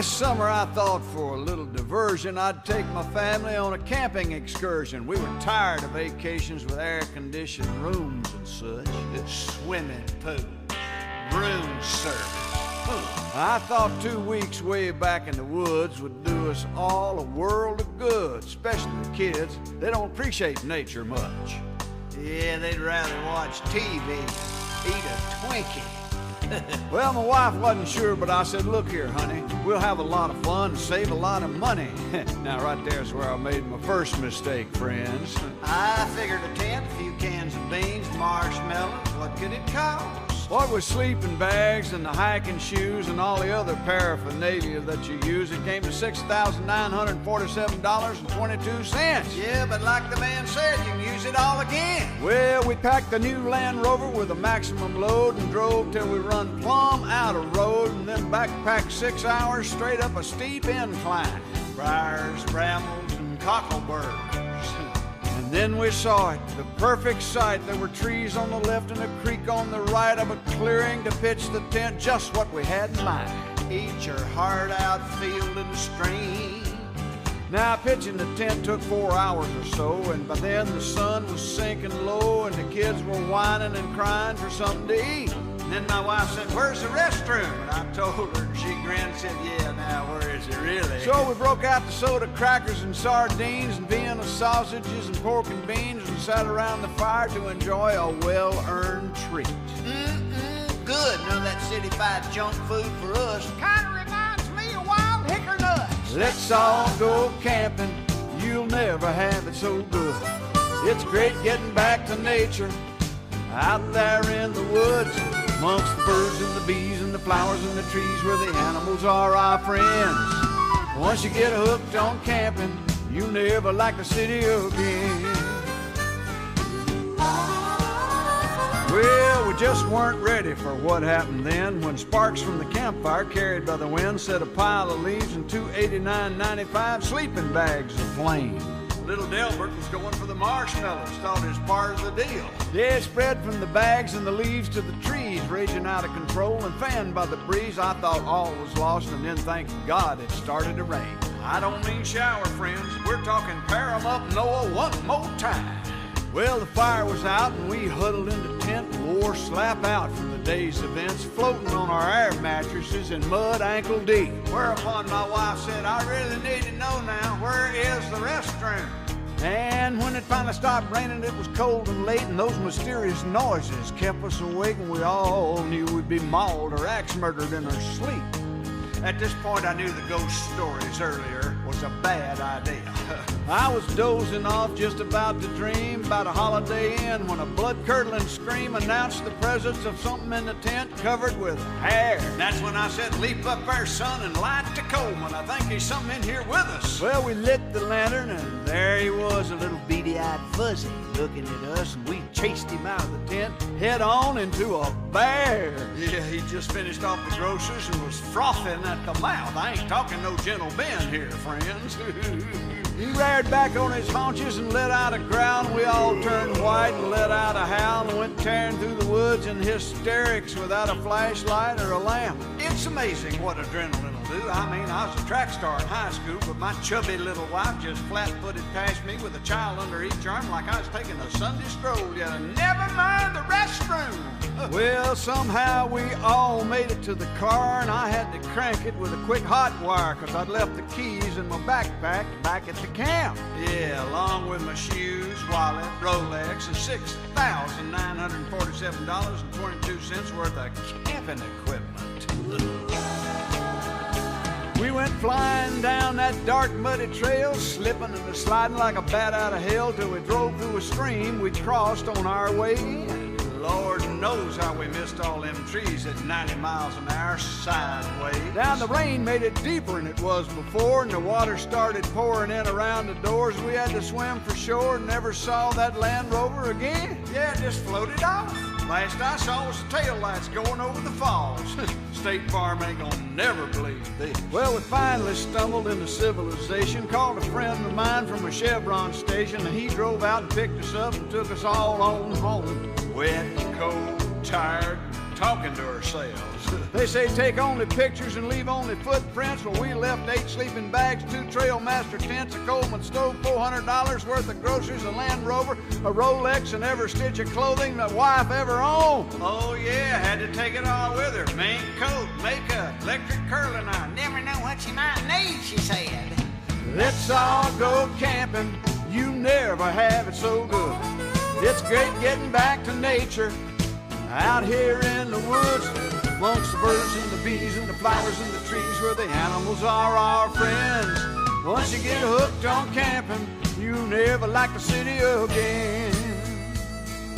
Last summer I thought for a little diversion I'd take my family on a camping excursion. We were tired of vacations with air-conditioned rooms and such. Swimming pool, room service. I thought 2 weeks way back in the woods would do us all a world of good, especially the kids. They don't appreciate nature much. Yeah, they'd rather watch TV, eat a Twinkie. Well, my wife wasn't sure, but I said, look here, honey, we'll have a lot of fun and save a lot of money. Now, right there's where I made my first mistake, friends. I figured a tent, a few cans of beans, marshmallows, what could it cost? What with sleeping bags and the hiking shoes and all the other paraphernalia that you use, it came to $6,947.22. Yeah, but like the man said, you can use it all again. Well, we packed the new Land Rover with a maximum load and drove till we run plumb out of road, and then backpacked 6 hours straight up a steep incline. Briars, brambles, and cockleburrs. And then we saw it, the perfect sight. There were trees on the left and a creek on the right of a clearing to pitch the tent, just what we had in mind. Eat your heart out, field and stream. Now, pitching the tent took 4 hours or so, and by then the sun was sinking low and the kids were whining and crying for something to eat. And then my wife said, where's the restroom? And I told her, and she grinned and said, yeah, now where is it really? So we broke out the soda crackers and sardines and Vienna sausages and pork and beans and sat around the fire to enjoy a well-earned treat. Good. None of that city-fied junk food for us. Kind of reminds me of wild hickory nuts. Let's all go camping. You'll never have it so good. It's great getting back to nature out there in the woods, amongst the birds and the bees and the flowers and the trees where the animals are our friends. Once you get hooked on camping, you'll never like the city again. Well, we just weren't ready for what happened then when sparks from the campfire carried by the wind set a pile of leaves and two $89.95 sleeping bags aflame. Little Delbert was going for the marshmallows, thought it was part of the deal. Yeah, it spread from the bags and the leaves to the trees, raging out of control and fanned by the breeze. I thought all was lost, and then thank God it started to rain. I don't mean shower, friends. We're talking pair 'em up, Noah, one more time. Well, the fire was out and we huddled in the tent and wore slap out from the day's events, floating on our air mattresses in mud ankle deep. Whereupon my wife said, I really need to know now, where is the restroom? And when it finally stopped raining, it was cold and late, and those mysterious noises kept us awake, and we all knew we'd be mauled or axe murdered in our sleep. At this point, I knew the ghost stories earlier was a bad idea. I was dozing off, just about to dream about a Holiday Inn when a blood-curdling scream announced the presence of something in the tent covered with hair. That's when I said, leap up there, son, and light the Coleman. I think there's something in here with us. Well, we lit the lantern, and there he was, a little beady-eyed fuzzy, looking at us, and we chased him out of the tent, head on into a bear. Yeah, he just finished off the groceries and was frothing at the mouth. I ain't talking no gentle Ben here, friends. He reared back on his haunches and let out a growl, and we all turned white and let out a howl and went tearing through the woods in hysterics without a flashlight or a lamp. It's amazing what adrenaline will do. I mean, I was a track star in high school, but my chubby little wife just flat-footed past me with a child under each arm like I was taking a Sunday stroll. Yeah, never mind the restroom. Well, somehow we all made it to the car, and I had to crank it with a quick hot wire because I'd left the keys in my backpack back at the camp. Yeah, along with my shoes, wallet, Rolex, and $6,947.22 worth of camping equipment. We went flying down that dark, muddy trail, slipping and sliding like a bat out of hell till we drove through a stream we'd crossed on our way in. Lord knows how we missed all them trees at 90 miles an hour sideways. Now the rain made it deeper than it was before, and the water started pouring in around the doors. We had to swim for shore and never saw that Land Rover again. Yeah, it just floated off. Last I saw was the taillights going over the falls. State Farm ain't gonna never believe this. Well, we finally stumbled into civilization, called a friend of mine from a Chevron station, and he drove out and picked us up and took us all on home. Wet, cold, tired, talking lying to ourselves. They say take only pictures and leave only footprints. Well, we left 8 sleeping bags, 2 Trailmaster tents, a Coleman stove, $400 worth of groceries, a Land Rover, a Rolex, and every stitch of clothing that wife ever owned. Oh yeah, had to take it all with her. Mink coat, makeup, electric curling iron. Never know what she might need, she said. Let's all go camping. You never have it so good. It's great getting back to nature out here in the woods, amongst the birds and the bees and the flowers and the trees, where the animals are our friends. Once you get hooked on camping, you never like the city again.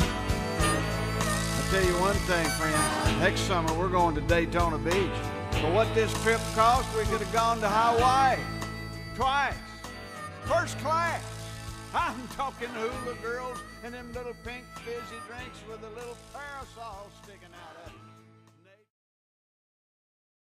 I'll tell you one thing, friend. Next summer we're going to Daytona Beach. For what this trip cost, we could have gone to Hawaii twice, first class. I'm talking hula girls and them little pink fizzy drinks with a little parasol stick.